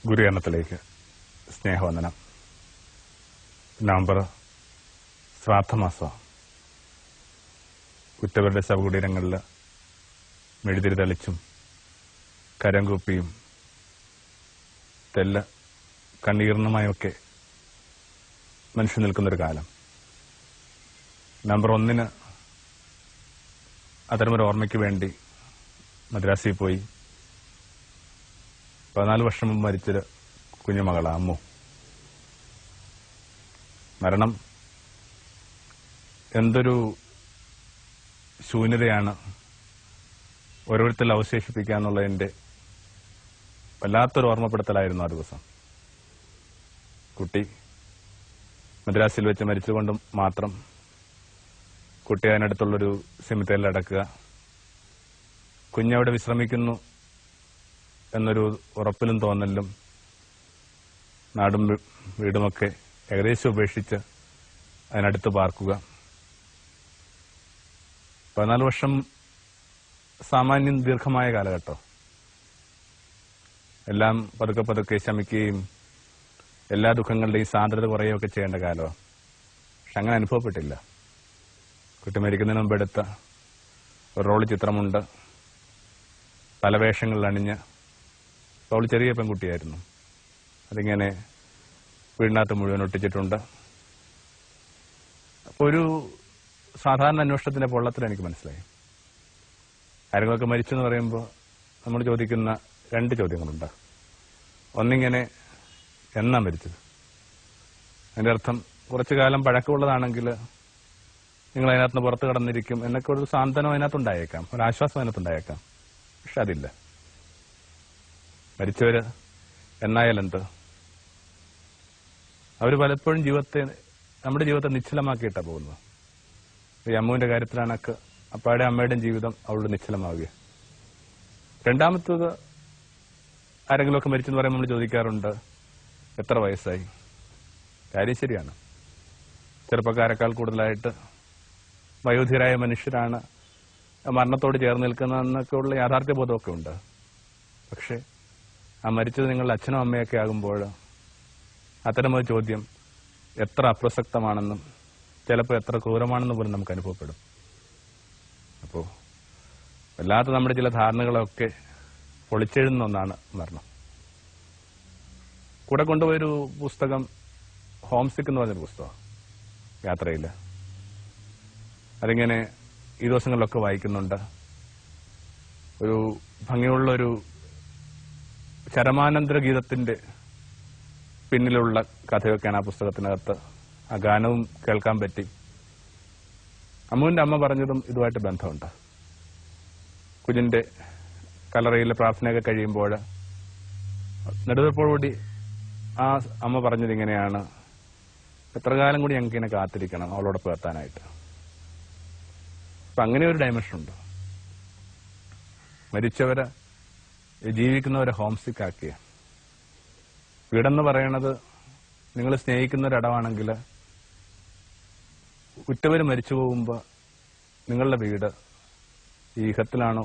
ഗുരുകരണത്തിലേക്ക് സ്നേഹവന്ദനം. നവംബർ ശ്രാദ്ധമാസം. ഉറ്റവരുടെ ശവകുടീരങ്ങളിൽ മെഴുതിരി തെളിച്ചും കരം കൂപ്പിയും തെല്ല് കണ്ണീർണമായൊക്കെ മനുഷ്യൻ നിൽക്കുന്നൊരു കാലം. നവംബർ 1 അത്തരമൊരു ഓർമ്മയ്ക്ക് വേണ്ടി മദ്രാസിൽ പോയി 14 വർഷം മുമ്പ് മരിച്ചൊരു കുഞ്ഞുമകളാണ് അമ്മു. മരണം എന്തൊരു ശൂന്യതയാണ് ഓരോരുത്തരിൽ അവശേഷിപ്പിക്കുക എന്നുള്ളതിന്റെ വല്ലാത്തൊരു ഓർമ്മപ്പെടുത്തലായിരുന്നു ആ ദിവസം. കുട്ടി മദ്രാസിൽ വെച്ച് മരിച്ചുകൊണ്ട് മാത്രം കുട്ടി അതിനടുത്തുള്ളൊരു സെമിത്തേരിൽ അടക്കുക, കുഞ്ഞവിടെ വിശ്രമിക്കുന്നു എന്നൊരു ഉറപ്പിലും തോന്നലും നാടും വീടുമൊക്കെ ഏകദേശം ഉപേക്ഷിച്ച് അതിനടുത്ത് പാർക്കുക. 14 വർഷം സാമാന്യം ദീർഘമായ കാലഘട്ടം. എല്ലാം പതുക്കെ പതുക്കെ ശമിക്കുകയും എല്ലാ ദുഃഖങ്ങളുടെയും സാന്ദ്രത കുറയുകയൊക്കെ ചെയ്യേണ്ട കാലമാണ്. പക്ഷെ അങ്ങനെ അനുഭവപ്പെട്ടില്ല. കുട്ടി മരിക്കുന്നതിന് മുമ്പ് എടുത്ത ഒരു റോള് ചിത്രമുണ്ട്. പല വേഷങ്ങളിൽ അണിഞ്ഞ്. അവൾ ചെറിയ പെൺകുട്ടിയായിരുന്നു. അതിങ്ങനെ വീടിനകത്ത് മുഴുവൻ ഒട്ടിച്ചിട്ടുണ്ട്. അപ്പോൾ ഒരു സാധാരണ അന്വേഷണത്തിന്റെ പൊള്ളത്തിൽ എനിക്ക് മനസ്സിലായി. ആരെങ്കിലുമൊക്കെ മരിച്ചു എന്ന് പറയുമ്പോൾ നമ്മൾ ചോദിക്കുന്ന 2 ചോദ്യങ്ങളുണ്ട്. ഒന്നിങ്ങനെ എന്നാ മരിച്ചത്? അതിന്റെ അർത്ഥം കുറച്ചു കാലം പഴക്കമുള്ളതാണെങ്കിൽ നിങ്ങൾ അതിനകത്ത് പുറത്ത് കടന്നിരിക്കും എന്നൊക്കെ ഒരു സാന്ത്വനം അതിനകത്തുണ്ടായേക്കാം, ഒരു ആശ്വാസം അതിനകത്തുണ്ടായേക്കാം. പക്ഷെ അതില്ല. മരിച്ചവര് എന്നായാലെന്ത്? അവർ പലപ്പോഴും നമ്മുടെ ജീവിതത്തെ നിശ്ചലമാക്കിയിട്ടാണ് പോകുന്നത്. ഈ അമ്മുവിന്റെ കാര്യത്തിലാണൊക്കെ അപ്പാടെ അമ്മയുടെയും ജീവിതം അവളുടെ നിശ്ചലമാവുക. രണ്ടാമത്തത്, ആരെങ്കിലുമൊക്കെ മരിച്ചെന്ന് പറയുമ്പോൾ നമ്മൾ ചോദിക്കാറുണ്ട് എത്ര വയസ്സായി? കാര്യം ശരിയാണ്. ചെറുപ്പക്കാരെക്കാൾ കൂടുതലായിട്ട് വയോധികരായ മനുഷ്യരാണ് മരണത്തോട് ചേർന്ന് നിൽക്കുന്നതെന്നൊക്കെ ഉള്ള യാഥാർത്ഥ്യബോധമൊക്കെ ഉണ്ട്. പക്ഷെ ആ മരിച്ചത് നിങ്ങളുടെ അച്ഛനും അമ്മയൊക്കെ ആകുമ്പോൾ അത്തരമൊരു ചോദ്യം എത്ര അപ്രസക്തമാണെന്നും ചിലപ്പോൾ എത്ര ക്രൂരമാണെന്നും പോലും നമുക്ക് അനുഭവപ്പെടും. അപ്പോൾ വല്ലാത്ത നമ്മുടെ ചില ധാരണകളൊക്കെ പൊളിച്ചെഴുതുന്ന ഒന്നാണ് മരണം. കൂടെ കൊണ്ടുപോയൊരു പുസ്തകം ഹോം സിക്ക് എന്ന് പറഞ്ഞൊരു പുസ്തകം, യാത്രയിൽ. അതിങ്ങനെ ഈ ദിവസങ്ങളിലൊക്കെ വായിക്കുന്നുണ്ട്. ഒരു ഭംഗിയുള്ളൊരു ചരമാനന്തര ഗീതത്തിന്റെ പിന്നിലുള്ള കഥയൊക്കെയാണ് ആ പുസ്തകത്തിനകത്ത്. ആ ഗാനവും കേൾക്കാൻ പറ്റി. അമ്മുവിന്റെ അമ്മ പറഞ്ഞതും ഇതുമായിട്ട് ബന്ധമുണ്ട്. കുഞ്ഞിന്റെ കല്ലറയിലെ പ്രാർത്ഥനയൊക്കെ കഴിയുമ്പോൾ നെടുവീർപ്പോടുകൂടി ആ അമ്മ പറഞ്ഞത് ഇങ്ങനെയാണ്: എത്ര കാലം കൂടി ഞങ്ങൾക്ക് ഇങ്ങനെ കാത്തിരിക്കണം അവളോടൊപ്പം എത്താനായിട്ട്. അപ്പൊ അങ്ങനെ ഒരു ഡയമെൻഷൻ ഉണ്ട്. മരിച്ചവരെ ജീവിക്കുന്നവരെ ഹോംസിക്ക് ആക്കിയ വീടെന്ന് പറയണത് നിങ്ങൾ സ്നേഹിക്കുന്ന ഒരിടമാണെങ്കിൽ ഉറ്റവര് മരിച്ചു പോകുമ്പോൾ നിങ്ങളുടെ വീട് ഈഹത്തിലാണോ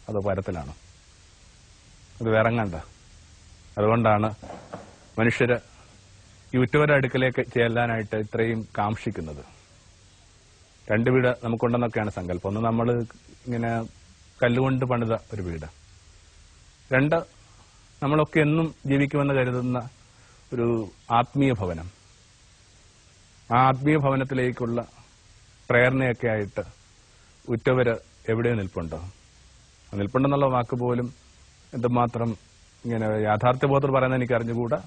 അതോ പരത്തിലാണോ? അത് വിറങ്ങണ്ട. അതുകൊണ്ടാണ് മനുഷ്യര് ഈ ഉറ്റവരുടെ അടുക്കലേക്ക് ചെല്ലാനായിട്ട് ഇത്രയും കാംക്ഷിക്കുന്നത്. 2 വീട് നമുക്കുണ്ടെന്നൊക്കെയാണ് സങ്കല്പം. ഒന്ന് നമ്മൾ ഇങ്ങനെ കല്ലുകൊണ്ട് പണിത ഒരു വീട്. 2 നമ്മളൊക്കെ എന്നും ജീവിക്കുമെന്ന് കരുതുന്ന ഒരു ആത്മീയ ഭവനം. ആ ആത്മീയ ഭവനത്തിലേക്കുള്ള പ്രേരണയൊക്കെ ആയിട്ട് ഉറ്റവര് എവിടെയോ നിൽപ്പുണ്ടോ? നിൽപ്പുണ്ടെന്നുള്ള വാക്ക് പോലും എന്തുമാത്രം ഇങ്ങനെ യാഥാർത്ഥ്യബോധം പറയുന്നത് എനിക്ക് അറിഞ്ഞുകൂടാ.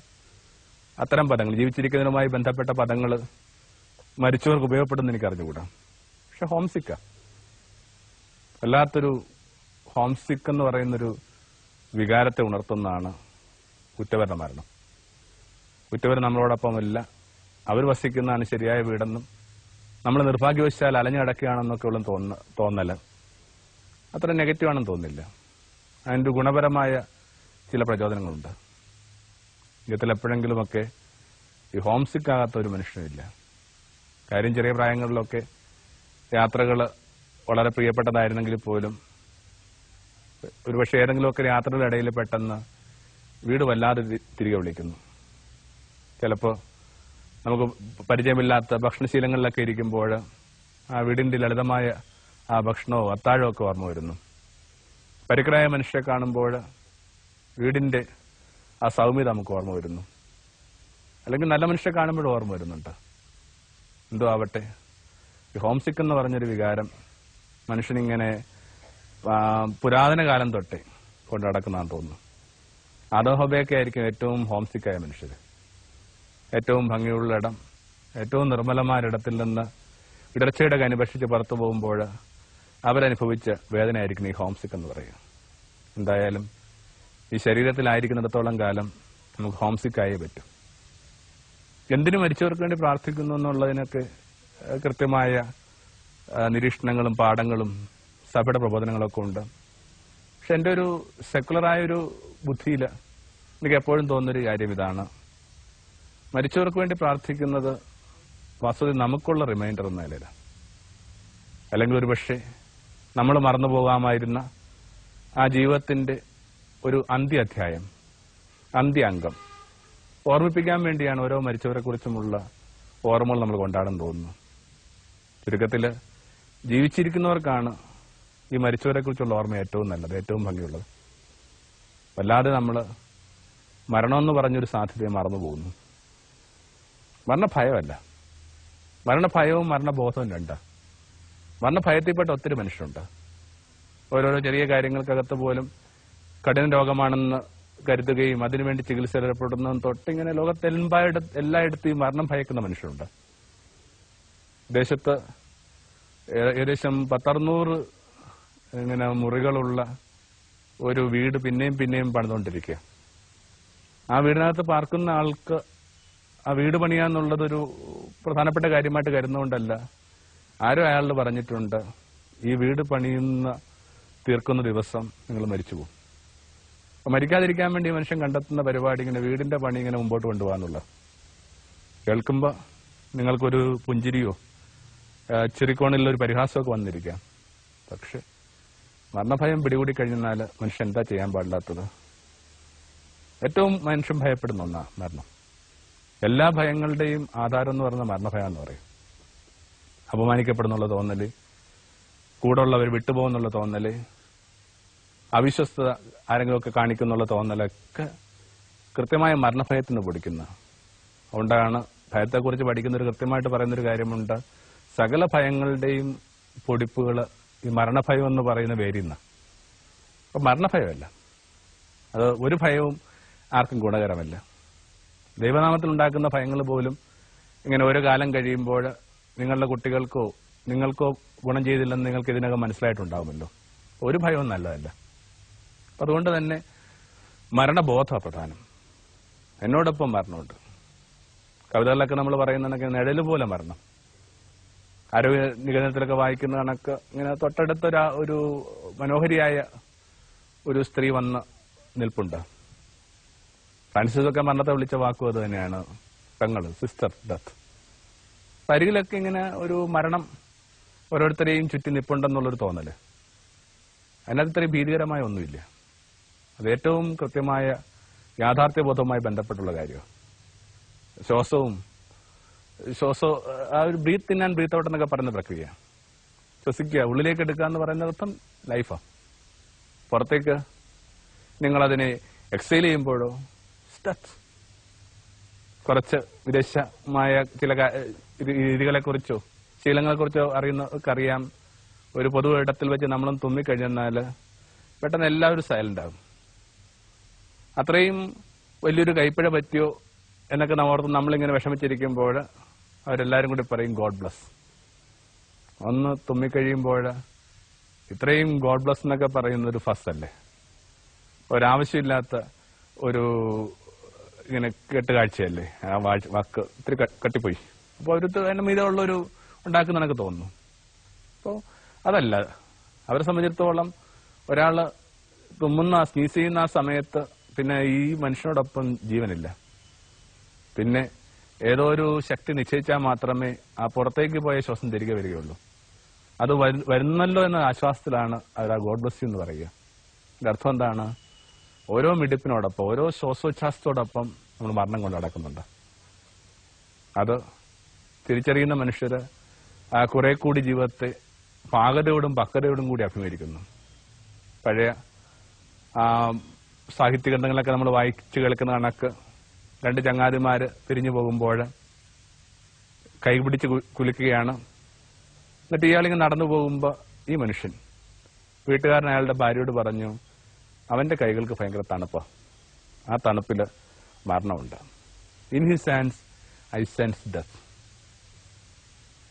അത്തരം പദങ്ങൾ, ജീവിച്ചിരിക്കുന്നതിനുമായി ബന്ധപ്പെട്ട പദങ്ങൾ മരിച്ചവർക്ക് ഉപയോഗപ്പെടുന്ന എനിക്ക് അറിഞ്ഞുകൂടാ. പക്ഷെ ഹോംസിക്ക, വല്ലാത്തൊരു ഹോംസിക്ക് എന്ന് പറയുന്നൊരു വികാരത്തെ ഉണർത്തുന്നതാണ് ഉറ്റവരുടെ മരണം. ഉറ്റവർ നമ്മളോടൊപ്പമല്ല, അവർ വസിക്കുന്നതാണ് ശരിയായ വീടെന്നും നമ്മൾ നിർഭാഗ്യവശാൽ അലഞ്ഞടക്കുകയാണെന്നൊക്കെ ഉള്ള തോന്നല് അത്ര നെഗറ്റീവാണെന്ന് തോന്നുന്നില്ല. അതിൻ്റെ ഗുണപരമായ ചില പ്രചോദനങ്ങളുണ്ട്. ജീവിതത്തിൽ എപ്പോഴെങ്കിലുമൊക്കെ ഈ ഹോംസിക്ക് ആകാത്ത ഒരു മനുഷ്യനില്ല. കാര്യം ചെറിയ പ്രായങ്ങളിലൊക്കെ യാത്രകൾ വളരെ പ്രിയപ്പെട്ടതായിരുന്നെങ്കിൽ പോലും ഒരുപക്ഷെ ഏതെങ്കിലുമൊക്കെ യാത്രകളുടെ ഇടയിൽ പെട്ടെന്ന് വീട് വല്ലാതെ തിരികെ വിളിക്കുന്നു. ചിലപ്പോൾ നമുക്ക് പരിചയമില്ലാത്ത ഭക്ഷണശീലങ്ങളിലൊക്കെ ഇരിക്കുമ്പോൾ ആ വീടിന്റെ ലളിതമായ ആ ഭക്ഷണവും അത്താഴവും ഒക്കെ ഓർമ്മ വരുന്നു. പരിക്കരായ മനുഷ്യരെ കാണുമ്പോൾ വീടിന്റെ ആ സൗമ്യത നമുക്ക് ഓർമ്മ വരുന്നു. അല്ലെങ്കിൽ നല്ല മനുഷ്യരെ കാണുമ്പോഴും ഓർമ്മ വരുന്നുണ്ട്. എന്തോ ആവട്ടെ, ഈ ഹോം സിക്ക് എന്ന് പറഞ്ഞൊരു വികാരം മനുഷ്യനിങ്ങനെ പുരാതന കാലം തൊട്ടേ കൊണ്ട് നടക്കുന്നതാണെന്ന് തോന്നുന്നു. ആദം ഹവ്വയൊക്കെ ആയിരിക്കും ഏറ്റവും ഹോം സിക്കായ മനുഷ്യർ. ഏറ്റവും ഭംഗിയുള്ള ഇടം, ഏറ്റവും നിർമ്മലമായ ഇടത്തിൽ നിന്ന് ഇടർച്ചയുടെ കനുഭക്ഷിച്ച് പുറത്തു പോകുമ്പോൾ അവരനുഭവിച്ച വേദനയായിരിക്കും ഈ ഹോം സിക്ക് എന്ന് പറയുക. എന്തായാലും ഈ ശരീരത്തിലായിരിക്കുന്നിടത്തോളം കാലം നമുക്ക് ഹോം സിക്കായേ പറ്റും. എന്തിനു മരിച്ചവർക്ക് വേണ്ടി പ്രാർത്ഥിക്കുന്നു എന്നുള്ളതിനൊക്കെ കൃത്യമായ നിരീക്ഷണങ്ങളും പാഠങ്ങളും സഭയുടെ പ്രബോധനങ്ങളൊക്കെ ഉണ്ട്. പക്ഷെ എൻ്റെ ഒരു സെക്കുലറായൊരു ബുദ്ധിയിൽ എനിക്ക് എപ്പോഴും തോന്നുന്നൊരു കാര്യം ഇതാണ്: മരിച്ചവർക്ക് വേണ്ടി പ്രാർത്ഥിക്കുന്നത് വാസ്തവത്തിൽ നമുക്കുള്ള റിമൈൻഡർ എന്ന നിലയിലാണ്. അല്ലെങ്കിൽ ഒരു പക്ഷേ നമ്മൾ മറന്നു പോകാമായിരുന്ന ആ ജീവിതത്തിന്റെ ഒരു അന്ത്യാധ്യായം, അന്ത്യ അംഗം ഓർമ്മിപ്പിക്കാൻ വേണ്ടിയാണ് ഓരോ മരിച്ചവരെ കുറിച്ചുമുള്ള ഓർമ്മകൾ നമ്മൾ കൊണ്ടാടാൻ തോന്നുന്നു. ചുരുക്കത്തിൽ ജീവിച്ചിരിക്കുന്നവർക്കാണ് ഈ മരിച്ചവരെ കുറിച്ചുള്ള ഓർമ്മ ഏറ്റവും നല്ലത്, ഏറ്റവും ഭംഗിയുള്ളത്. വല്ലാതെ നമ്മൾ മരണമെന്ന് പറഞ്ഞൊരു സാധ്യതയെ മറന്നു പോകുന്നു. മരണഭയമല്ല, മരണഭയവും മരണബോധവും രണ്ടാ. മരണഭയത്തിൽപ്പെട്ട ഒത്തിരി മനുഷ്യരുണ്ട്. ഓരോരോ ചെറിയ കാര്യങ്ങൾക്കകത്ത് പോലും കഠിന രോഗമാണെന്ന് കരുതുകയും അതിനുവേണ്ടി ചികിത്സ ഏർപ്പെടുന്നതും തൊട്ടിങ്ങനെ എല്ലായിടത്തും ഈ മരണം ഭയക്കുന്ന മനുഷ്യരുണ്ട്. ദേശത്ത് ഏകദേശം 100-600 ഇങ്ങനെ മുറികളുള്ള ഒരു വീട് പിന്നെയും പിന്നെയും പണിതുകൊണ്ടിരിക്കുക. ആ വീടിനകത്ത് പാർക്കുന്ന ആൾക്ക് ആ വീട് പണിയാന്നുള്ളതൊരു പ്രധാനപ്പെട്ട കാര്യമായിട്ട് കരുതുന്നതുകൊണ്ടല്ല. ആരും അയാളോട് പറഞ്ഞിട്ടുണ്ട്, ഈ വീട് തീർക്കുന്ന ദിവസം നിങ്ങൾ മരിച്ചുപോകും. അപ്പൊ മരിക്കാതിരിക്കാൻ വേണ്ടി മനുഷ്യൻ കണ്ടെത്തുന്ന പരിപാടി ഇങ്ങനെ വീടിന്റെ പണി ഇങ്ങനെ മുമ്പോട്ട് കൊണ്ടുപോകാന്നുള്ള. കേൾക്കുമ്പോൾ നിങ്ങൾക്കൊരു പുഞ്ചിരിയോ ചിരിക്കോണിലുള്ള ഒരു പരിഹാസമൊക്കെ വന്നിരിക്കാം. പക്ഷെ മരണഭയം പിടികൂടി കഴിഞ്ഞാൽ മനുഷ്യൻ എന്താ ചെയ്യാൻ പാടില്ലാത്തത്? ഏറ്റവും മനുഷ്യൻ ഭയപ്പെടുന്ന ഒന്നാണ് മരണം. എല്ലാ ഭയങ്ങളുടെയും ആധാരം എന്ന് പറയുന്ന മരണഭയം എന്ന് പറയും. അപമാനിക്കപ്പെടുന്നുള്ള തോന്നല്, കൂടെയുള്ളവർ വിട്ടുപോകുന്നുള്ള തോന്നല്, അവിശ്വസ്തത ആരെങ്കിലുമൊക്കെ കാണിക്കുന്നുള്ള തോന്നലൊക്കെ കൃത്യമായ മരണഭയത്തിന് പൊടിക്കുന്ന. അതുകൊണ്ടാണ് ഭയത്തെക്കുറിച്ച് പഠിക്കുന്നൊരു കൃത്യമായിട്ട് പറയുന്നൊരു കാര്യമുണ്ട്: സകല ഭയങ്ങളുടെയും പൊടിപ്പുകൾ ഈ മരണഭയം എന്ന് പറയുന്ന വേരിയുന്ന. അപ്പൊ മരണഭയമല്ല, അത് ഒരു ഭയവും ആർക്കും ഗുണകരമല്ല. ദൈവനാമത്തിൽ ഉണ്ടാക്കുന്ന ഭയങ്ങൾ പോലും ഇങ്ങനെ ഓരോ കാലം കഴിയുമ്പോൾ നിങ്ങളുടെ കുട്ടികൾക്കോ നിങ്ങൾക്കോ ഗുണം ചെയ്തില്ലെന്ന് നിങ്ങൾക്ക് ഇതിനകം മനസ്സിലായിട്ടുണ്ടാവുമല്ലോ. ഒരു ഭയവും നല്ലതല്ല. അതുകൊണ്ട് തന്നെ മരണബോധമാണ് പ്രധാനം. എന്നോടൊപ്പം മരണമുണ്ട്. കവിതകളിലൊക്കെ നമ്മൾ പറയുന്ന നിഴല് പോലെ മരണം. ആരോഗ്യ നിഗമനത്തിലൊക്കെ വായിക്കുന്ന കണക്ക് ഇങ്ങനെ തൊട്ടടുത്ത ഒരു മനോഹരിയായ ഒരു സ്ത്രീ വന്ന് നിൽപ്പുണ്ട്. ഫ്രാൻസിസൊക്കെ മരണത്തെ വിളിച്ച വാക്കും അത് തന്നെയാണ്, പെങ്ങള്, സിസ്റ്റർ ഡെത്ത്. പരികിലൊക്കെ ഇങ്ങനെ ഒരു മരണം ഓരോരുത്തരെയും ചുറ്റി നിൽപ്പുണ്ടെന്നുള്ളൊരു തോന്നല്. അതിനകത്ത് ഇത്രയും ഭീതികരമായ ഒന്നുമില്ല. അത് ഏറ്റവും കൃത്യമായ യാഥാർത്ഥ്യബോധവുമായി ബന്ധപ്പെട്ടുള്ള കാര്യമാണ്. ശ്വാസവും ആ ഒരു breath in and breath out എന്നൊക്കെ പറയുന്ന പ്രക്രിയ. ശ്വസിക്കുക, ഉള്ളിലേക്ക് എടുക്കുക എന്ന് പറയുന്ന അർത്ഥം ലൈഫാണ്. പുറത്തേക്ക് നിങ്ങളതിനെ എക്സൈൽ ചെയ്യുമ്പോഴോ കുറച്ച് വിദേശമായ ചില രീതികളെക്കുറിച്ചോ ശീലങ്ങളെക്കുറിച്ചോ അറിയാം. ഒരു പൊതു ഇടത്തിൽ വെച്ച് നമ്മളും തുമ്മിക്കഴിഞ്ഞാൽ പെട്ടെന്ന് എല്ലാവരും സൈലന്റ് ആകും. അത്രയും വലിയൊരു കൈപ്പിഴ പറ്റിയോ എന്നൊക്കെ നമ്മളിങ്ങനെ വിഷമിച്ചിരിക്കുമ്പോൾ അവരെല്ലാവരും കൂടി പറയും ഗോഡ് ബ്ലസ്. ഒന്ന് തുമ്മിക്കഴിയുമ്പോൾ ഇത്രയും ഗോഡ് ബ്ലസ് എന്നൊക്കെ പറയുന്നൊരു ഫസ് അല്ലേ? ഒരാവശ്യമില്ലാത്ത ഒരു ഇങ്ങനെ കെട്ടുകാഴ്ചയല്ലേ? ആ വാക്ക് ഇത്തിരി കട്ടിപ്പോയി. അപ്പോൾ അവർക്ക് അതിന്റെ മീതമുള്ളൊരു ഉണ്ടാക്കുന്ന എനിക്ക് തോന്നുന്നു. അപ്പോൾ അതല്ല, അവരെ സംബന്ധിച്ചിടത്തോളം ഒരാള് തുമ്മുന്ന സ്നീസ് ചെയ്യുന്ന ആ സമയത്ത് പിന്നെ ഈ മനുഷ്യനോടൊപ്പം ജീവനില്ല. പിന്നെ ഏതോ ഒരു ശക്തി നിശ്ചയിച്ചാൽ മാത്രമേ ആ പുറത്തേക്ക് പോയ ശ്വാസം തിരികെ വരികയുള്ളൂ. അത് വരുന്നല്ലോ എന്ന ആശ്വാസത്തിലാണ് അവർ ആ ഗോഡ് ബ്ലെസ് യു എന്ന് പറയുക. ഇതിന്റെ അർത്ഥം എന്താണ്? ഓരോ മിടിപ്പിനോടൊപ്പം, ഓരോ ശ്വാസോച്ഛ്വാസത്തോടൊപ്പം നമ്മൾ മരണം കൊണ്ട് നടക്കുന്നുണ്ട്. അത് തിരിച്ചറിയുന്ന മനുഷ്യര് കുറെ കൂടി ജീവിതത്തെ പാകതയോടും പക്വതയോടും കൂടി അഭിമുഖീകരിക്കുന്നു. പഴയ സാഹിത്യ ഗ്രന്ഥങ്ങളൊക്കെ നമ്മൾ വായിച്ചു കേൾക്കുന്ന കണക്ക് 2 ചങ്ങാതിമാര് പിരിഞ്ഞു പോകുമ്പോൾ കൈപിടിച്ച് കുലുക്കുകയാണ്. എന്നിട്ട് ഇയാളിങ്ങനെ നടന്നു പോകുമ്പോൾ ഈ മനുഷ്യൻ, വീട്ടുകാരൻ അയാളുടെ ഭാര്യയോട് പറഞ്ഞു, അവന്റെ കൈകൾക്ക് ഭയങ്കര തണുപ്പാ, ആ തണുപ്പില് മരണമുണ്ട്. In his hands I sense death.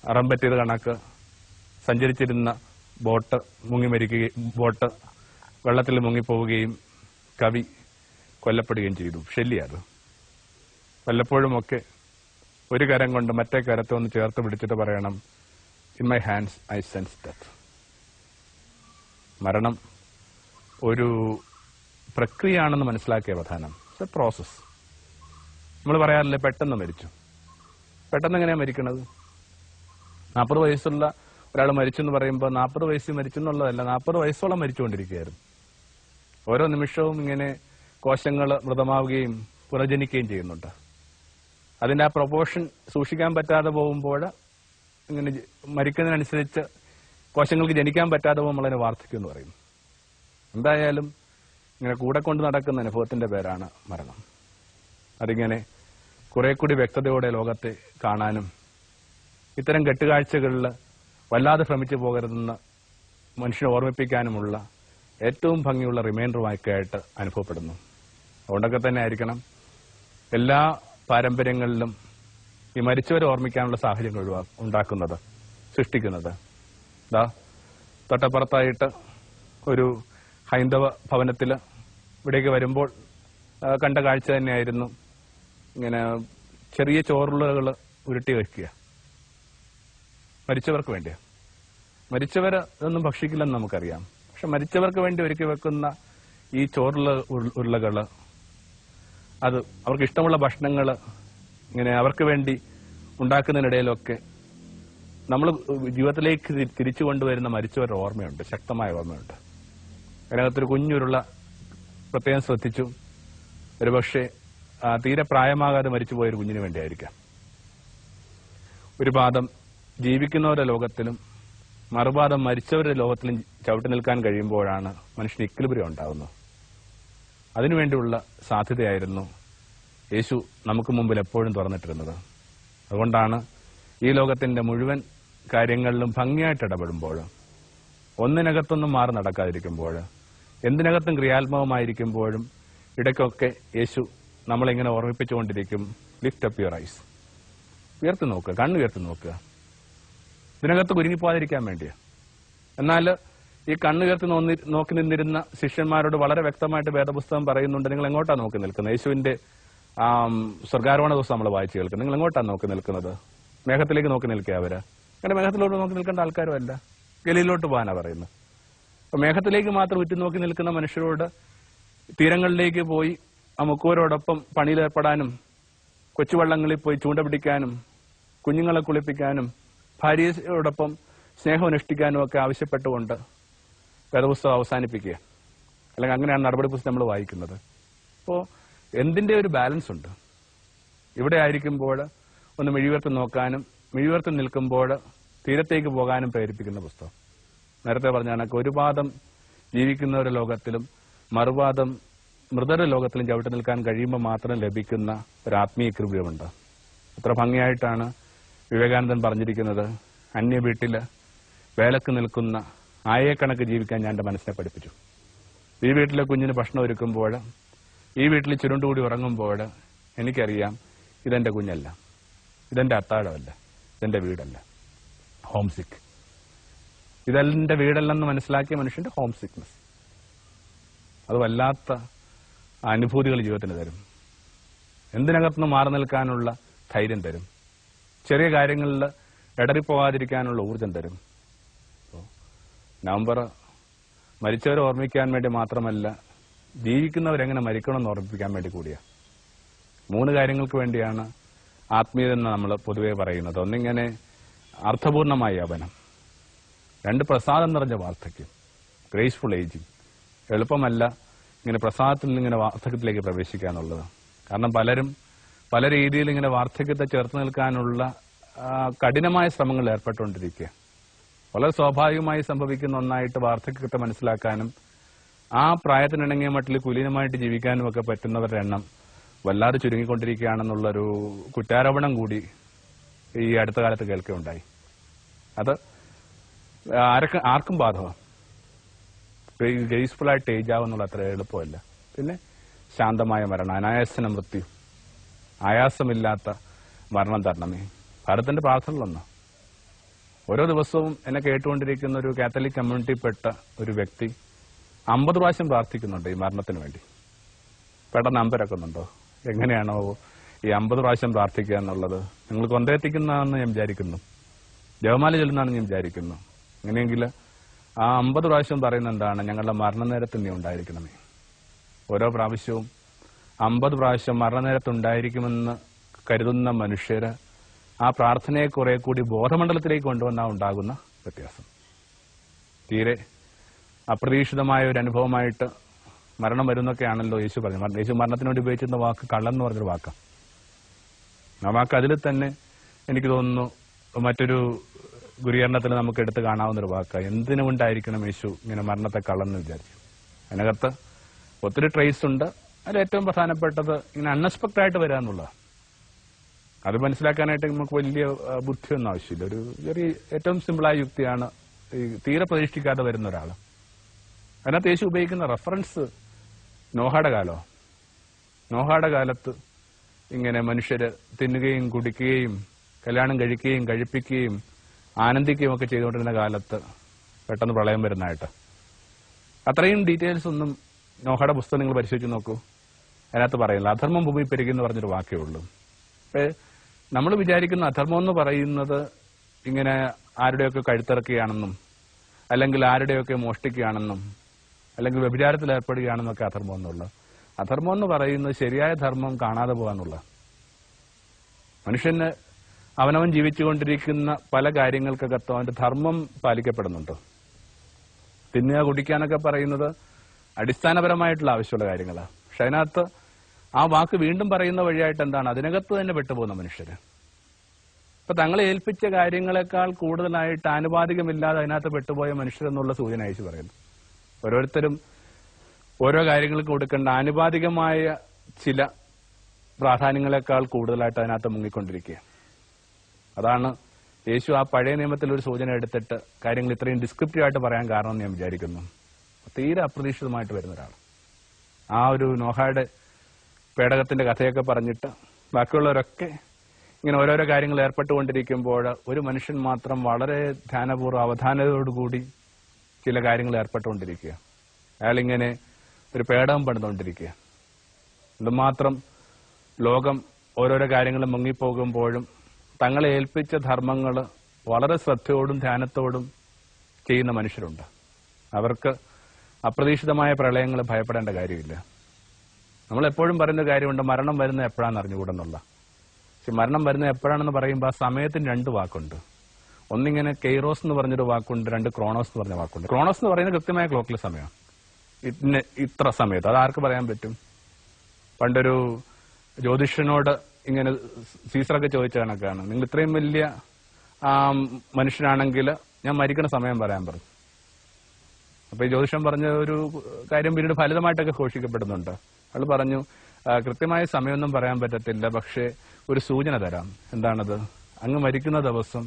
അറം പറ്റിയത് കണക്ക് സഞ്ചരിച്ചിരുന്ന ബോട്ട് ബോട്ട് വെള്ളത്തിൽ മുങ്ങിപ്പോവുകയും കവി കൊല്ലപ്പെടുകയും ചെയ്തു. ശല്യത് വല്ലപ്പോഴുമൊക്കെ ഒരു കരം കൊണ്ട് മറ്റേ കരത്തെ ഒന്ന് ചേർത്ത് പിടിച്ചിട്ട് പറയണം, in my hands I sense death. മരണം ഒരു പ്രക്രിയയാണെന്ന് മനസ്സിലാക്കിയ പ്രധാനം. It's A process. നമ്മൾ പറയാറില്ലേ പെട്ടെന്ന് മരിച്ചു. പെട്ടെന്ന് എങ്ങനെയാ മരിക്കണത്? 40 വയസ്സുള്ള ഒരാൾ മരിച്ചു എന്ന് പറയുമ്പോൾ 40 വയസ്സിൽ മരിച്ചു എന്നുള്ളതല്ല, 40 വയസ്സോളം മരിച്ചുകൊണ്ടിരിക്കുകയായിരുന്നു. ഓരോ നിമിഷവും ഇങ്ങനെ കോശങ്ങൾ മൃതമാവുകയും പുനർജനിക്കുകയും ചെയ്യുന്നുണ്ട്. അതിന്റെ ആ പ്രൊപ്പോർഷൻ സൂക്ഷിക്കാൻ പറ്റാതെ പോകുമ്പോൾ ഇങ്ങനെ മരിക്കുന്നതിനനുസരിച്ച് കോശങ്ങൾക്ക് ജനിക്കാൻ പറ്റാതെ പോകുമ്പോൾ അതിന് വാർദ്ധക്യം എന്ന് പറയുന്നു. എന്തായാലും ഇങ്ങനെ കൂടെ കൊണ്ട് നടക്കുന്ന അനുഭവത്തിന്റെ പേരാണ് മരണം. അതിങ്ങനെ കുറെ കൂടി വ്യക്തതയോടെ ലോകത്തെ കാണാനും ഇത്തരം കെട്ടുകാഴ്ചകളിൽ വല്ലാതെ ഭ്രമിച്ചു പോകരുതെന്ന് മനുഷ്യനെ ഓർമ്മിപ്പിക്കാനുമുള്ള ഏറ്റവും ഭംഗിയുള്ള റിമൈൻഡറുമായിട്ട് അനുഭവപ്പെടുന്നു. അതുകൊണ്ടൊക്കെ തന്നെ ആയിരിക്കണം എല്ലാ പാരമ്പര്യങ്ങളിലും ഈ മരിച്ചവരെ ഓർമ്മിക്കാനുള്ള സാഹചര്യങ്ങൾ ഉണ്ടാക്കുന്നത്, സൃഷ്ടിക്കുന്നത്. തൊട്ടപ്പുറത്തായിട്ട് ഒരു ഹൈന്ദവ ഭവനത്തിൽ ഇവിടേക്ക് വരുമ്പോൾ കണ്ട കാഴ്ച തന്നെയായിരുന്നു. ഇങ്ങനെ ചെറിയ ചോറുകളുകൾ ഉരുട്ടി വയ്ക്കുക. മരിച്ചവർക്ക് വേണ്ടിയാ. മരിച്ചവർ ഇതൊന്നും ഭക്ഷിക്കില്ലെന്ന് നമുക്കറിയാം. പക്ഷെ മരിച്ചവർക്ക് വേണ്ടി ഒരുക്കി വെക്കുന്ന ഈ ഉരുളകള്, അത് അവർക്ക് ഇഷ്ടമുള്ള ഭക്ഷണങ്ങൾ ഇങ്ങനെ അവർക്ക് വേണ്ടി ഉണ്ടാക്കുന്നതിനിടയിലൊക്കെ നമ്മൾ ജീവിതത്തിലേക്ക് തിരിച്ചു കൊണ്ടുവരുന്ന മരിച്ചവരുടെ ഓർമ്മയുണ്ട്, ശക്തമായ ഓർമ്മയുണ്ട്. അതിനകത്തൊരു കുഞ്ഞുരുള്ള പ്രത്യേകം ശ്രദ്ധിച്ചു. ഒരുപക്ഷെ തീരെ പ്രായമാകാതെ മരിച്ചുപോയൊരു കുഞ്ഞിന് വേണ്ടിയായിരിക്കാം. ഒരു പാദം ജീവിക്കുന്നവരുടെ ലോകത്തിലും മറുപാദം മരിച്ചവരുടെ ലോകത്തിലും ചവിട്ടി നിൽക്കാൻ കഴിയുമ്പോഴാണ് മനുഷ്യന് ഇക്വിലിബ്രിയം ഉണ്ടാകുന്നത്. അതിനുവേണ്ടിയുള്ള സാധ്യതയായിരുന്നു യേശു നമുക്ക് മുമ്പിൽ എപ്പോഴും തുറന്നിട്ടിരുന്നത്. അതുകൊണ്ടാണ് ഈ ലോകത്തിന്റെ മുഴുവൻ കാര്യങ്ങളിലും ഭംഗിയായിട്ട് ഇടപെടുമ്പോൾ, ഒന്നിനകത്തൊന്നും മാറി നടക്കാതിരിക്കുമ്പോൾ, എന്തിനകത്തും ക്രിയാത്മകമായിരിക്കുമ്പോഴും ഇടയ്ക്കൊക്കെ യേശു നമ്മളിങ്ങനെ ഓർമ്മിപ്പിച്ചുകൊണ്ടിരിക്കും, ലിഫ്റ്റ് അപ്പ് യുവർ ഐസ്, ഉയർത്തി നോക്കുക, കണ്ണ് ഉയർത്തി നോക്കുക. ഇതിനകത്ത് കുരുങ്ങിപ്പോകാതിരിക്കാൻ വേണ്ടിയാ. എന്നാൽ ഈ കണ്ണുയർത്തി നോക്കി നിന്നിരുന്ന ശിഷ്യന്മാരോട് വളരെ വ്യക്തമായിട്ട് വേദപുസ്തകം പറയുന്നുണ്ട്, നിങ്ങൾ എങ്ങോട്ടാണ് നോക്കി നിൽക്കുന്നത്? യേശുവിന്റെ സ്വർഗാരോഹണ ദിവസം നമ്മൾ വായിച്ചു കേൾക്കുന്നത്. നിങ്ങൾ എങ്ങോട്ടാണ് നോക്കി നിൽക്കുന്നത്? മേഘത്തിലേക്ക് നോക്കി നിൽക്കുക. അവര് അങ്ങനെ മേഘത്തിലോട്ട് നോക്കി നിൽക്കേണ്ട ആൾക്കാരും അല്ല, ഗലീലിലോട്ട് പോകാനാ പറയുന്നത്. അപ്പൊ മേഘത്തിലേക്ക് മാത്രം ഉറ്റുനോക്കി നിൽക്കുന്ന മനുഷ്യരോട് തീരങ്ങളിലേക്ക് പോയി ആ മുക്കുവരോടൊപ്പം പണിയിലേർപ്പെടാനും, കൊച്ചുവള്ളങ്ങളിൽ പോയി ചൂണ്ട പിടിക്കാനും, കുഞ്ഞുങ്ങളെ കുളിപ്പിക്കാനും, ഭാര്യയോടൊപ്പം സ്നേഹം അനുഷ്ഠിക്കാനും ഒക്കെ ആവശ്യപ്പെട്ടുകൊണ്ട് വേദപുസ്തകം അവസാനിപ്പിക്കുക. അല്ലെങ്കിൽ അങ്ങനെയാണ് നടപടി പുസ്തകം നമ്മൾ വായിക്കുന്നത്. അപ്പോൾ എന്തിന്റെ ഒരു ബാലൻസ് ഉണ്ട്. ഇവിടെ ആയിരിക്കുമ്പോൾ ഒന്ന് മിഴിവേർത്ത് നോക്കാനും, മിഴിവേർത്ത് നിൽക്കുമ്പോൾ തീരത്തേക്ക് പോകാനും പ്രേരിപ്പിക്കുന്ന പുസ്തകം. നേരത്തെ പറഞ്ഞ കണക്ക് ഒരു പാദം ജീവിക്കുന്നവരുടെ ലോകത്തിലും മറുപാദം മൃതരുടെ ലോകത്തിലും ചവിട്ടി നിൽക്കാൻ കഴിയുമ്പോൾ മാത്രം ലഭിക്കുന്ന ഒരു ആത്മീയ കൃപയുണ്ട്. അത്ര ഭംഗിയായിട്ടാണ് വിവേകാനന്ദൻ പറഞ്ഞിരിക്കുന്നത്, അന്യ വീട്ടില് വേലക്ക് നിൽക്കുന്ന ആയക്കണക്ക് ജീവിക്കാൻ ഞാൻ എൻ്റെ മനസ്സിനെ പഠിപ്പിച്ചു. ഈ വീട്ടിലെ കുഞ്ഞിന് ഭക്ഷണം ഒരുക്കുമ്പോൾ, ഈ വീട്ടിൽ ചുരുണ്ടുകൂടി ഉറങ്ങുമ്പോൾ എനിക്കറിയാം ഇതെന്റെ കുഞ്ഞല്ല, ഇതെന്റെ അത്താഴമല്ല, ഇതെന്റെ വീടല്ല. ഹോം സിക്ക്. ഇതെന്റെ വീടല്ലെന്ന് മനസ്സിലാക്കിയ മനുഷ്യന്റെ ഹോം സിക്നെസ്, അത് വല്ലാത്ത അനുഭൂതികൾ ജീവിതത്തിന് തരും. എന്തിനകത്തുനിന്ന് മാറി നിൽക്കാനുള്ള ധൈര്യം തരും. ചെറിയ കാര്യങ്ങളിൽ ഇടറിപ്പോകാതിരിക്കാനുള്ള ഊർജം തരും. നവംബർ മരിച്ചവരെ ഓർമ്മിക്കാൻ വേണ്ടി മാത്രമല്ല, ജീവിക്കുന്നവരെങ്ങനെ മരിക്കണമെന്ന് ഓർമ്മിപ്പിക്കാൻ വേണ്ടി കൂടിയാ. 3 കാര്യങ്ങൾക്ക് വേണ്ടിയാണ് ആത്മീയത എന്ന് നമ്മൾ പൊതുവെ പറയുന്നത്. ഒന്നിങ്ങനെ അർത്ഥപൂർണമായ യൗവനം, 2 പ്രസാദം നിറഞ്ഞ വാർദ്ധക്യം, ഗ്രേസ്ഫുൾ ഏജിങ്. എളുപ്പമല്ല ഇങ്ങനെ പ്രസാദത്തിൽ നിന്ന് ഇങ്ങനെ വാർദ്ധക്യത്തിലേക്ക് പ്രവേശിക്കുക എന്നുള്ളത്. കാരണം പലരും പല രീതിയിൽ ഇങ്ങനെ വാർദ്ധക്യത്തെ ചേർത്ത് നിൽക്കാനുള്ള കഠിനമായ ശ്രമങ്ങളിൽ ഏർപ്പെട്ടുകൊണ്ടിരിക്കുക. വളരെ സ്വാഭാവികമായി സംഭവിക്കുന്ന ഒന്നായിട്ട് വാർദ്ധക്യത്തെ മനസ്സിലാക്കാനും ആ പ്രായത്തിനിണങ്ങിയ മട്ടിൽ കുലീനമായിട്ട് ജീവിക്കാനും ഒക്കെ പറ്റുന്നവരുടെ എണ്ണം വല്ലാതെ ചുരുങ്ങിക്കൊണ്ടിരിക്കുകയാണെന്നുള്ളൊരു കുറ്റാരോപണം കൂടി ഈ അടുത്ത കാലത്ത് കേൾക്കുകയുണ്ടായി. അത് ആർക്കും ബാധകമാണ്. ഗ്രേസ്ഫുള്ളായിട്ട് ഏജ് ആവുന്നുള്ള അത്ര എളുപ്പമല്ല. പിന്നെ ശാന്തമായ മരണം, അനായാസന മൃത്യു, ആയാസമില്ലാത്ത മരണം തരണമേ. ഭാരതത്തിന്റെ പ്രാർത്ഥനകളൊന്ന്. ഓരോ ദിവസവും എന്നെ കേട്ടുകൊണ്ടിരിക്കുന്ന ഒരു കാത്തലിക് കമ്മ്യൂണിറ്റിയിൽപ്പെട്ട ഒരു വ്യക്തി 50 പ്രാവശ്യം പ്രാർത്ഥിക്കുന്നുണ്ട് ഈ മരണത്തിന് വേണ്ടി. പെട്ടെന്ന് അമ്പരക്കുന്നുണ്ടോ? എങ്ങനെയാണോ ഈ 50 പ്രാവശ്യം പ്രാർത്ഥിക്കുക എന്നുള്ളത്? നിങ്ങൾ കൊണ്ടെത്തിക്കുന്നതാണെന്ന് ഞാൻ വിചാരിക്കുന്നു, ജപമാല ചൊല്ലുന്നതാണെന്ന് ഞാൻ വിചാരിക്കുന്നു. അങ്ങനെയെങ്കിൽ ആ 50 പ്രാവശ്യം പറയുന്ന എന്താണ്? ഞങ്ങളുടെ മരണനേരത്തിൽ നീ ഉണ്ടായിരിക്കണമേ. ഓരോ പ്രാവശ്യവും 50 പ്രാവശ്യം മരണനേരത്തുണ്ടായിരിക്കുമെന്ന് കരുതുന്ന മനുഷ്യര് ആ പ്രാർത്ഥനയെ കുറെ കൂടി ബോധമണ്ഡലത്തിലേക്ക് കൊണ്ടുവന്നാൽ ഉണ്ടാകുന്ന വ്യത്യാസം. തീരെ അപ്രതീക്ഷിതമായ ഒരു അനുഭവമായിട്ട് മരണം വരുന്നൊക്കെയാണല്ലോ യേശു പറഞ്ഞു. യേശു മരണത്തിന് വേണ്ടി ഉപയോഗിച്ചിരുന്ന വാക്ക് കള്ളൻ എന്ന് പറഞ്ഞൊരു വാക്കാണ്. ആ വാക്ക് അതിൽ തന്നെ എനിക്ക് തോന്നുന്നു മറ്റൊരു ഗുരുകരണത്തിൽ നമുക്ക് എടുത്ത് കാണാവുന്നൊരു വാക്കാണ്. എന്തിനുകൊണ്ടായിരിക്കണം യേശു ഇങ്ങനെ മരണത്തെ കള്ളെന്ന് വിചാരിച്ചു? അതിനകത്ത് ഒത്തിരി ട്രേസ് ഉണ്ട്. അതിൽ ഏറ്റവും പ്രധാനപ്പെട്ടത് ഇങ്ങനെ അൺഎക്സ്പെക്ടഡ് ആയിട്ട് വരിക എന്നുള്ളതാണ്. അത് മനസ്സിലാക്കാനായിട്ട് നമുക്ക് വലിയ ബുദ്ധിയൊന്നും ആവശ്യമില്ല. ഒരു ചെറിയ ഏറ്റവും സിമ്പിളായ യുക്തിയാണ് ഈ തീരെ പ്രതീക്ഷിക്കാതെ വരുന്ന ഒരാൾ. അതിനകത്ത് യേശു ഉപയോഗിക്കുന്ന റെഫറൻസ് നോഹയുടെ കാലമാണ്. നോഹയുടെ കാലത്ത് ഇങ്ങനെ മനുഷ്യര് തിന്നുകയും കുടിക്കുകയും കല്യാണം കഴിക്കുകയും കഴിപ്പിക്കുകയും ആനന്ദിക്കുകയും ഒക്കെ ചെയ്തുകൊണ്ടിരുന്ന കാലത്ത് പെട്ടെന്ന് പ്രളയം വരുന്നതായിട്ട്. അത്രയും ഡീറ്റെയിൽസ് ഒന്നും നോഹയുടെ പുസ്തകം നിങ്ങൾ പരിശോധിച്ച് നോക്കൂ, അതിനകത്ത് പറയുന്നില്ല. അധർമ്മം ഭൂമി പെരുകിയെന്ന് പറഞ്ഞൊരു വാക്കേ ഉള്ളൂ. നമ്മൾ വിചാരിക്കുന്ന അധർമ്മം എന്ന് പറയുന്നത് ഇങ്ങനെ ആരുടെയൊക്കെ കഴുത്തിറക്കുകയാണെന്നും അല്ലെങ്കിൽ ആരുടെയൊക്കെ മോഷ്ടിക്കുകയാണെന്നും അല്ലെങ്കിൽ വ്യഭിചാരത്തിൽ ഏർപ്പെടുകയാണെന്നൊക്കെ അധർമ്മം എന്നുള്ളത്. അധർമ്മം എന്ന് പറയുന്നത് ശരിയായ ധർമ്മം കാണാതെ പോകാന്നുള്ള. മനുഷ്യന് അവനവൻ ജീവിച്ചുകൊണ്ടിരിക്കുന്ന പല കാര്യങ്ങൾക്കകത്തും അവന്റെ ധർമ്മം പാലിക്കപ്പെടുന്നുണ്ട്. തിന്നുക കുടിക്കാനൊക്കെ പറയുന്നത് അടിസ്ഥാനപരമായിട്ടുള്ള ആവശ്യമുള്ള കാര്യങ്ങളാണ്. പക്ഷെ അതിനകത്ത് ആ വാക്ക് വീണ്ടും പറയുന്ന വഴിയായിട്ട് എന്താണ്? അതിനകത്ത് തന്നെ പെട്ടുപോകുന്ന മനുഷ്യര്. ഇപ്പൊ തങ്ങളെ ഏൽപ്പിച്ച കാര്യങ്ങളെക്കാൾ കൂടുതലായിട്ട് ആനുപാതികമില്ലാതെ അതിനകത്ത് പെട്ടുപോയ മനുഷ്യരെന്നുള്ള സൂചന അയച്ചു പറയുന്നു. ഓരോരുത്തരും ഓരോ കാര്യങ്ങൾക്ക് കൊടുക്കേണ്ട ആനുപാതികമായ ചില പ്രാധാന്യങ്ങളെക്കാൾ കൂടുതലായിട്ട് അതിനകത്ത് മുങ്ങിക്കൊണ്ടിരിക്കുക. അതാണ് യേശു ആ പഴയ നിയമത്തിൽ ഒരു സൂചന എടുത്തിട്ട് കാര്യങ്ങൾ ഇത്രയും ഡിസ്ക്രിപ്റ്റീവായിട്ട് പറയാൻ കാരണം ഞാൻ വിചാരിക്കുന്നു. തീരെ അപ്രതീക്ഷിതമായിട്ട് വരുന്ന ഒരാൾ ആ ഒരു നോഹയുടെ പേടകത്തിന്റെ കഥയൊക്കെ പറഞ്ഞിട്ട് ബാക്കിയുള്ളവരൊക്കെ ഇങ്ങനെ ഓരോരോ കാര്യങ്ങൾ ഏർപ്പെട്ടുകൊണ്ടിരിക്കുമ്പോൾ ഒരു മനുഷ്യൻ മാത്രം വളരെ ധ്യാനപൂർവ്വം അവധാനതയോടുകൂടി ചില കാര്യങ്ങൾ ഏർപ്പെട്ടുകൊണ്ടിരിക്കുക. അയാളിങ്ങനെ ഒരു പേടകം പണിതുകൊണ്ടിരിക്കുക. എന്തുമാത്രം ലോകം ഓരോരോ കാര്യങ്ങളും മുങ്ങിപ്പോകുമ്പോഴും തങ്ങളെ ഏൽപ്പിച്ച ധർമ്മങ്ങൾ വളരെ ശ്രദ്ധയോടും ധ്യാനത്തോടും ചെയ്യുന്ന മനുഷ്യരുണ്ട്. അവർക്ക് അപ്രതീക്ഷിതമായ പ്രളയങ്ങൾ ഭയപ്പെടേണ്ട കാര്യമില്ല. നമ്മളെപ്പോഴും പറയുന്ന കാര്യമുണ്ട്, മരണം വരുന്നത് എപ്പോഴാണെന്ന് അറിഞ്ഞുകൂടെന്നുള്ള. പക്ഷെ മരണം വരുന്നത് എപ്പോഴാണെന്ന് പറയുമ്പോൾ ആ സമയത്തിന് 2 വാക്കുണ്ട്. ഒന്നിങ്ങനെ കെയ്റോസ് എന്ന് പറഞ്ഞൊരു വാക്കുണ്ട്, 2 ക്രോണോസ് എന്ന് പറഞ്ഞ വാക്കുണ്ട്. ക്രോണോസ് എന്ന് പറയുന്നത് കൃത്യമായ ക്ലോക്കിലെ സമയമാണ്. ഇത്ര സമയത്ത് അത് ആർക്ക് പറയാൻ പറ്റും? പണ്ടൊരു ജ്യോതിഷനോട് ഇങ്ങനെ സീസറൊക്കെ ചോദിച്ച കണക്കാണ്, നിങ്ങൾ ഇത്രയും വലിയ മനുഷ്യനാണെങ്കിൽ ഞാൻ മരിക്കണ സമയം പറയാൻ പറഞ്ഞു. അപ്പൊ ഈ ജ്യോതിഷം പറഞ്ഞ ഒരു കാര്യം പിന്നീട് ഫലിതമായിട്ടൊക്കെ ഘോഷിക്കപ്പെടുന്നുണ്ട്. അയാൾ പറഞ്ഞു, കൃത്യമായ സമയമൊന്നും പറയാൻ പറ്റത്തില്ല, പക്ഷേ ഒരു സൂചന തരാം. എന്താണത്? അങ്ങ് മരിക്കുന്ന ദിവസം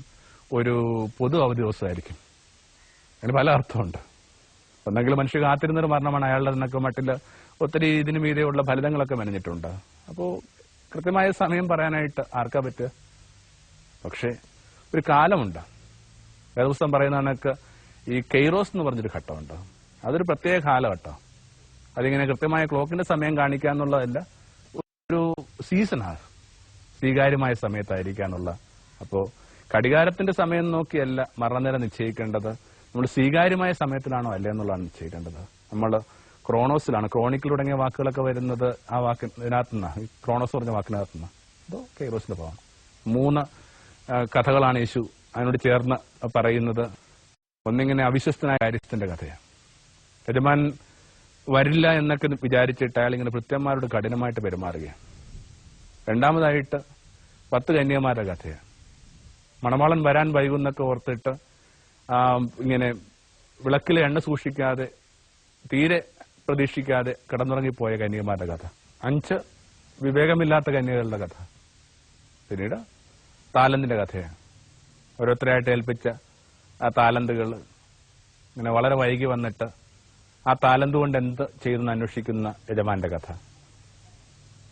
ഒരു പൊതു അവധി ദിവസമായിരിക്കും. അതിന് പല അർത്ഥമുണ്ട്. ഒന്നെങ്കിൽ മനുഷ്യ കാത്തിരുന്നൊരു മരണമാണ് അയാളുടെ എന്നൊക്കെ മട്ടില്ല ഒത്തിരി ഇതിനു മീതെയുള്ള ഫലിതങ്ങളൊക്കെ മെനഞ്ഞിട്ടുണ്ട്. അപ്പോൾ കൃത്യമായ സമയം പറയാനായിട്ട് ആർക്കാ പറ്റുക? പക്ഷെ ഒരു കാലമുണ്ട്. വേദപുസ്തകം പറയുന്ന കണക്ക് ഈ കെയ്റോസ് എന്ന് പറഞ്ഞൊരു ഘട്ടമുണ്ട്. അതൊരു പ്രത്യേക കാലഘട്ടം. അതിങ്ങനെ കൃത്യമായ ക്ലോക്കിന്റെ സമയം കാണിക്കുക എന്നുള്ളതല്ല, ഒരു സീസണാണ്. സ്വീകാര്യമായ സമയത്തായിരിക്കാന്നുള്ള. അപ്പോൾ ഘടികാരത്തിന്റെ സമയം നോക്കിയല്ല മരണനിര നിശ്ചയിക്കേണ്ടത്. നമ്മൾ സ്വീകാര്യമായ സമയത്തിലാണോ അല്ലേ എന്നുള്ളതാണ് നിശ്ചയിക്കേണ്ടത്. നമ്മൾ ക്രോണോസിലാണ്. ക്രോണിക്കിൽ തുടങ്ങിയ വാക്കുകളൊക്കെ വരുന്നത് ആ വാക്കിനകത്തു നിന്നാണ്. ക്രോണോസ് പറഞ്ഞ വാക്കിനകത്തു നിന്ന്. അതോ കെയ്റോസിന്റെ ഭാഗം. 3 കഥകളാണ് യേശു അതിനോട് ചേർന്ന് പറയുന്നത്. ഒന്നിങ്ങനെ അവിശ്വസ്തനായ കാര്യസ്ഥന്റെ കഥയാണ്. യജമാൻ വരില്ല എന്നൊക്കെ വിചാരിച്ചിട്ട് അയാൾ ഇങ്ങനെ ഭൃത്യന്മാരോട് കഠിനമായിട്ട് പെരുമാറുകയാണ്. രണ്ടാമതായിട്ട് 10 കന്യകമാരുടെ കഥയാണ്. മണവാളൻ വരാൻ വൈകുന്നൊക്കെ ഓർത്തിട്ട് ഇങ്ങനെ വിളക്കിലെ എണ്ണ സൂക്ഷിക്കാതെ തീരെ പ്രതീക്ഷിക്കാതെ കിടന്നുറങ്ങിപ്പോയ കന്യകമാരുടെ കഥ. 5 വിവേകമില്ലാത്ത കന്യകളുടെ കഥ. പിന്നീട് താലന്തിന്റെ കഥയാണ്. ഓരോരുത്തരായിട്ട് ഏൽപ്പിച്ച ആ താലന്തുകൾ ഇങ്ങനെ വളരെ വൈകി വന്നിട്ട് ആ താലന്ത് കൊണ്ട് എന്ത് ചെയ്തെന്ന് അന്വേഷിക്കുന്ന യജമാന്റെ കഥ.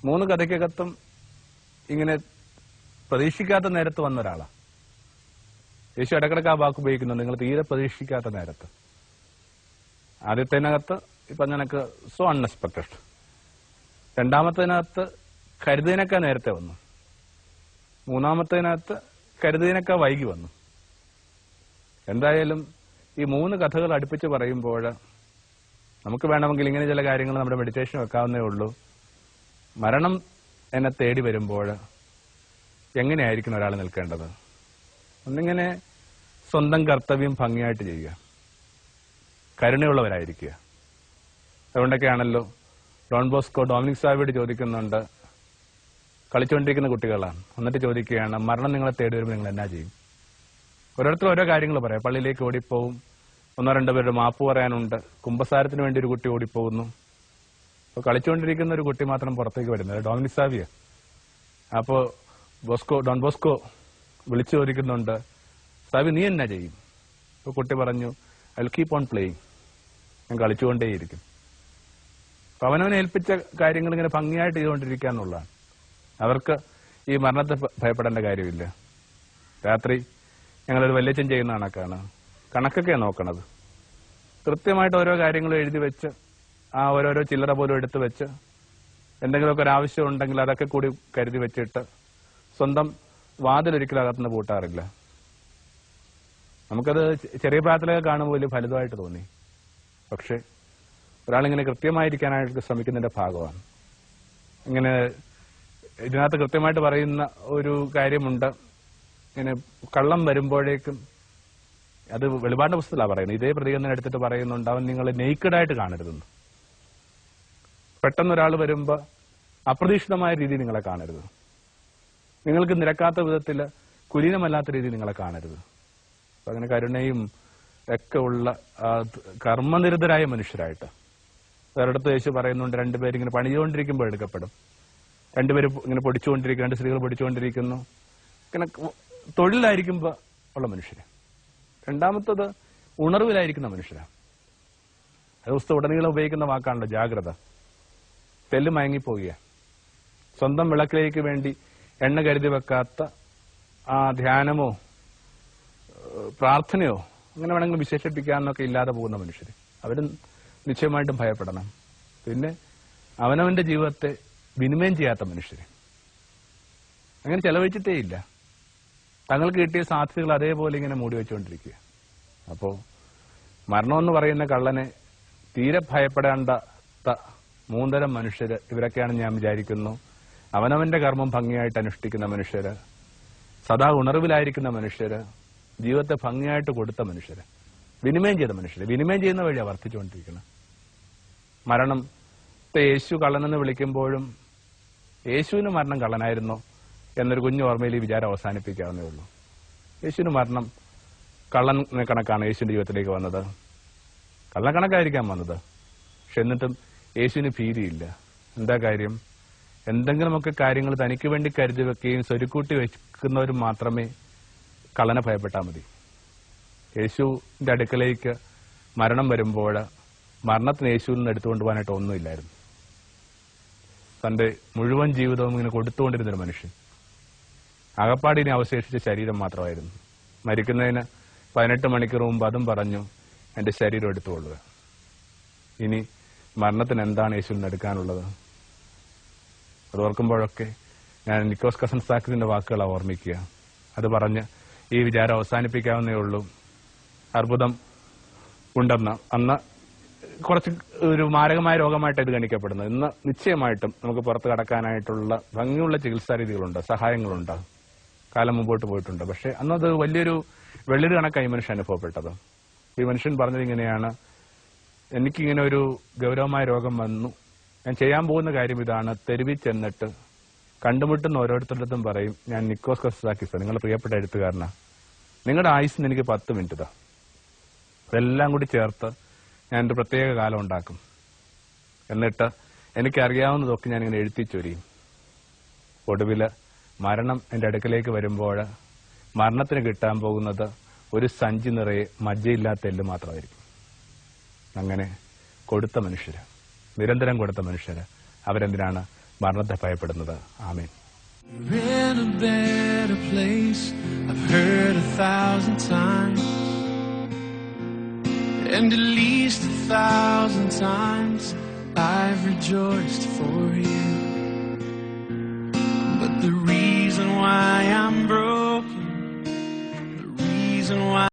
3 കഥയ്ക്കകത്തും ഇങ്ങനെ പ്രതീക്ഷിക്കാത്ത നേരത്ത് വന്ന ഒരാളാണ്. യേശു ഇടക്കിടക്ക് ആ വാക്ക് ഉപയോഗിക്കുന്നു, നിങ്ങൾ തീരെ പ്രതീക്ഷിക്കാത്ത നേരത്ത്. ആദ്യത്തേനകത്ത് ഇപ്പൊ നിനക്ക് സോ അൺഎക്സ്പെക്ടഡ്. രണ്ടാമത്തേനകത്ത് കരുതിനൊക്കെ നേരത്തെ വന്നു. മൂന്നാമത്തേനകത്ത് കരുതിനൊക്കെ വൈകി വന്നു. എന്തായാലും ഈ 3 കഥകൾ അടുപ്പിച്ച് പറയുമ്പോൾ നമുക്ക് വേണമെങ്കിൽ ഇങ്ങനെ ചില കാര്യങ്ങൾ നമ്മുടെ മെഡിറ്റേഷൻ വെക്കാവുന്നേ ഉള്ളൂ. മരണം എന്നെ തേടി വരുമ്പോൾ എങ്ങനെയായിരിക്കണം ഒരാൾ നിൽക്കേണ്ടത്? ഒന്നിങ്ങനെ സ്വന്തം കർത്തവ്യം ഭംഗിയായിട്ട് ചെയ്യുക, കരുണയുള്ളവരായിരിക്കുക. അതുകൊണ്ടൊക്കെയാണല്ലോ ഡോൺ ബോസ്കോ ഡൊമിനിക് സാവിയോട് ചോദിക്കുന്നുണ്ട്, കളിച്ചുകൊണ്ടിരിക്കുന്ന കുട്ടികളാണ്, എന്നിട്ട് ചോദിക്കുകയാണ്, മരണം നിങ്ങളെ തേടി വരുമ്പോൾ നിങ്ങൾ എന്നാ ചെയ്യും? ഓരോരുത്തരും ഓരോ കാര്യങ്ങൾ പറയാം. പള്ളിയിലേക്ക് ഓടിപ്പോവും, 1-2 പേരുടെ മാപ്പ് പറയാനുണ്ട്, കുമ്പസാരത്തിന് വേണ്ടി ഒരു കുട്ടി ഓടിപ്പോകുന്നു. അപ്പോൾ കളിച്ചുകൊണ്ടിരിക്കുന്ന ഒരു കുട്ടി മാത്രം പുറത്തേക്ക് വരുന്നത് ഡൊമിനിക് സാവിയ. അപ്പോൾ ഡോൺ ബോസ്കോ വിളിച്ചു ചോദിക്കുന്നുണ്ട്, സാവി നീ എന്നാ ചെയ്യും? അപ്പോൾ കുട്ടി പറഞ്ഞു, I will keep on playing, ഞാൻ കളിച്ചുകൊണ്ടേയിരിക്കും. അപ്പൊ അവനവനെ ഏൽപ്പിച്ച കാര്യങ്ങൾ ഇങ്ങനെ ഭംഗിയായിട്ട് ചെയ്തുകൊണ്ടിരിക്കുക എന്നുള്ളതാണ്. അവർക്ക് ഈ മരണത്തെ ഭയപ്പെടേണ്ട കാര്യമില്ല. രാത്രി ഞങ്ങളൊരു വല്യച്ഛൻ ചെയ്യുന്ന കണക്കൊക്കെ നോക്കണത്. കൃത്യമായിട്ട് ഓരോ കാര്യങ്ങളും എഴുതി വെച്ച് ആ ഓരോരോ ചില്ലറ പോലും എടുത്തു വെച്ച് എന്തെങ്കിലുമൊക്കെ ഒരു ആവശ്യം ഉണ്ടെങ്കിൽ അതൊക്കെ കൂടി കരുതി വെച്ചിട്ട് സ്വന്തം വാതിലൊരിക്കലും അകത്തുനിന്ന് പൂട്ടാറില്ല. നമുക്കത് ചെറിയ പ്രായത്തിലൊക്കെ കാണുമ്പോൾ വലിയ ഫലിതമായിട്ട് തോന്നി. പക്ഷെ ഒരാളിങ്ങനെ കൃത്യമായിരിക്കാനായിട്ട് ശ്രമിക്കുന്നതിന്റെ ഭാഗമാണ്. ഇങ്ങനെ ഇതിനകത്ത് കൃത്യമായിട്ട് പറയുന്ന ഒരു കാര്യമുണ്ട്, ഇങ്ങനെ കള്ളം വരുമ്പോഴേക്കും, അത് വെളിപാടിന്റെ പുസ്തകത്തിലാണ് പറയുന്നത്, ഇതേ പ്രതികരണം എടുത്തിട്ട് പറയുന്നുണ്ട്, അവൻ നിങ്ങളെ നെയ്ക്കഡായിട്ട് കാണരുതെന്ന്. പെട്ടെന്നൊരാൾ വരുമ്പോൾ അപ്രതീക്ഷിതമായ രീതിയിൽ നിങ്ങളെ കാണരുത്. നിങ്ങൾക്ക് നിരക്കാത്ത വിധത്തിൽ കുലീനമല്ലാത്ത രീതിയിൽ നിങ്ങളെ കാണരുത്. അപ്പൊ അങ്ങനെ കരുണയും ഒക്കെ ഉള്ള കർമ്മനിരതരായ മനുഷ്യരായിട്ട്. ഒരിടത്ത് യേശു പറയുന്നുണ്ട്, 2 പേര് ഇങ്ങനെ പണിതുകൊണ്ടിരിക്കുമ്പോൾ എടുക്കപ്പെടും. 2 പേര് ഇങ്ങനെ പൊടിച്ചുകൊണ്ടിരിക്കുന്നു, 2 സ്ത്രീകൾ പൊടിച്ചുകൊണ്ടിരിക്കുന്നു. ഇങ്ങനെ തൊഴിലായിരിക്കുമ്പോൾ ഉള്ള മനുഷ്യര്. രണ്ടാമത്തത് ഉണർവിലായിരിക്കുന്ന മനുഷ്യരാണ്. അത് പുസ്തകം ഉടനീളം ഉപയോഗിക്കുന്ന വാക്കാണല്ലോ ജാഗ്രത. തെല്ല് മയങ്ങിപ്പോവുക, സ്വന്തം വിളക്കിലേക്ക് വേണ്ടി എണ്ണ കരുതി വെക്കാത്ത ആ ധ്യാനമോ പ്രാർത്ഥനയോ അങ്ങനെ വേണമെങ്കിലും വിശേഷിപ്പിക്കാനൊക്കെ ഇല്ലാതെ പോകുന്ന മനുഷ്യർ, അവരും നിശ്ചയമായിട്ടും ഭയപ്പെടണം. പിന്നെ അവനവന്റെ ജീവിതത്തെ വിനിമയം ചെയ്യാത്ത മനുഷ്യർ, അങ്ങനെ ചെലവഴിച്ചിട്ടേ ഇല്ല. തങ്ങൾക്ക് കിട്ടിയ സാധ്യതകൾ അതേപോലെ ഇങ്ങനെ മൂടി വെച്ചുകൊണ്ടിരിക്കുക. അപ്പോ മരണമെന്ന് പറയുന്ന കള്ളനെ തീരെ ഭയപ്പെടേണ്ടാത്ത 3 തരം മനുഷ്യര് ഇവരൊക്കെയാണെന്ന് ഞാൻ വിചാരിക്കുന്നു. അവനവന്റെ കർമ്മം ഭംഗിയായിട്ട് അനുഷ്ഠിക്കുന്ന മനുഷ്യര്, സദാ ഉണർവിലായിരിക്കുന്ന മനുഷ്യര്, ജീവിതത്തെ ഭംഗിയായിട്ട് കൊടുത്ത മനുഷ്യര്, വിനിമയം ചെയ്ത മനുഷ്യര്. വിനിമയം ചെയ്യുന്ന വഴിയാണ് വർദ്ധിച്ചുകൊണ്ടിരിക്കുന്നത്. മരണത്തെ യേശു കള്ളനെന്ന് വിളിക്കുമ്പോഴും യേശുവിന് മരണം കള്ളനായിരുന്നോ എന്നൊരു കുഞ്ഞു ഓർമ്മയിൽ ഈ വിചാരം അവസാനിപ്പിക്കാവുന്നേ ഉള്ളൂ. യേശുവിന് മരണം കള്ളൻ കണക്കാണ് യേശുവിന്റെ ജീവിതത്തിലേക്ക് വന്നത്. കള്ളക്കണക്കായിരിക്കാൻ വന്നത്. പക്ഷെ എന്നിട്ടും യേശുവിന് ഭീതിയില്ല. എന്താ കാര്യം? എന്തെങ്കിലുമൊക്കെ കാര്യങ്ങൾ തനിക്ക് വേണ്ടി കരുതി വെക്കുകയും സ്വരുക്കൂട്ടി വെക്കുന്നവരും മാത്രമേ കള്ളനെ ഭയപ്പെട്ടാൽ മതി. യേശുവിന്റെ അടുക്കലേക്ക് മരണം വരുമ്പോൾ മരണത്തിന് യേശുവിൽ നിന്ന് എടുത്തുകൊണ്ട് പോകാനായിട്ട് ഒന്നുമില്ലായിരുന്നു. തന്റെ മുഴുവൻ ജീവിതവും ഇങ്ങനെ കൊടുത്തുകൊണ്ടിരുന്നൊരു മനുഷ്യൻ. അകപ്പാടിനെ അവശേഷിച്ച ശരീരം മാത്രമായിരുന്നു. മരിക്കുന്നതിന് 18 മണിക്കൂർ മുമ്പ് അതും പറഞ്ഞു, എന്റെ ശരീരം എടുത്തുകൊള്ളുക. ഇനി മരണത്തിന് എന്താണ് യേശുവിൽ നിന്ന് എടുക്കാനുള്ളത്? അത് ഓർക്കുമ്പോഴൊക്കെ ഞാൻ നിക്കോസ് കസൻസാക്കിന്റെ വാക്കുകളാണ് ഓർമ്മിക്കുക. അത് പറഞ്ഞ് ഈ വിചാരം അവസാനിപ്പിക്കാവുന്നേ ഉള്ളൂ. അർബുദം ഉണ്ടെന്ന് അന്ന് കുറച്ച് ഒരു മാരകമായ രോഗമായിട്ട് ഇത് ഗണിക്കപ്പെടുന്നത്. ഇന്ന് നിശ്ചയമായിട്ടും നമുക്ക് പുറത്ത് കടക്കാനായിട്ടുള്ള ഭംഗിയുള്ള ചികിത്സാ രീതികളുണ്ട്, സഹായങ്ങളുണ്ട്, കാലം മുമ്പോട്ട് പോയിട്ടുണ്ട്. പക്ഷെ അന്നത് വലിയൊരു വെള്ളിരു കണക്കായി മനുഷ്യൻ അനുഭവപ്പെട്ടത്. ഈ മനുഷ്യൻ പറഞ്ഞത് ഇങ്ങനെയാണ്, എനിക്കിങ്ങനെ ഒരു ഗൗരവമായ രോഗം വന്നു, ഞാൻ ചെയ്യാൻ പോകുന്ന കാര്യം ഇതാണ്, തെരുവിൽ ചെന്നിട്ട് കണ്ടുമുട്ടുന്ന ഓരോരുത്തരുടെ പറയും, ഞാൻ നിക്കോസ് കസ്സാക്കിസ്, നിങ്ങളുടെ പ്രിയപ്പെട്ട എഴുത്തുകാരനാ, നിങ്ങളുടെ ആയുസ്സിന് എനിക്ക് 10 മിനിറ്റ് താ, അതെല്ലാം കൂടി ചേർത്ത് ഞാൻ ഒരു പ്രത്യേക കാലം ഉണ്ടാക്കും, എന്നിട്ട് എനിക്കറിയാവുന്നതൊക്കെ ഞാനിങ്ങനെ എഴുത്തിച്ചൊരിയും. ഒടുവില് മരണം എൻ്റെ അടുക്കലേക്ക് വരുമ്പോൾ മരണത്തിന് കിട്ടാൻ പോകുന്നത് ഒരു സഞ്ചി നിറയെ മജ്ജയില്ലാത്ത എല്ല് മാത്രമായിരിക്കും. അങ്ങനെ കൊടുത്ത മനുഷ്യര്, നിരന്തരം കൊടുത്ത മനുഷ്യര്, അവരെന്തിനാണ് മരണത്തെ ഭയപ്പെടുന്നത്? ആമേൻ. We're in a better place, I've heard 1,000 times, and at least 1,000 times I've rejoiced for you. But the reason why I'm broken, the reason why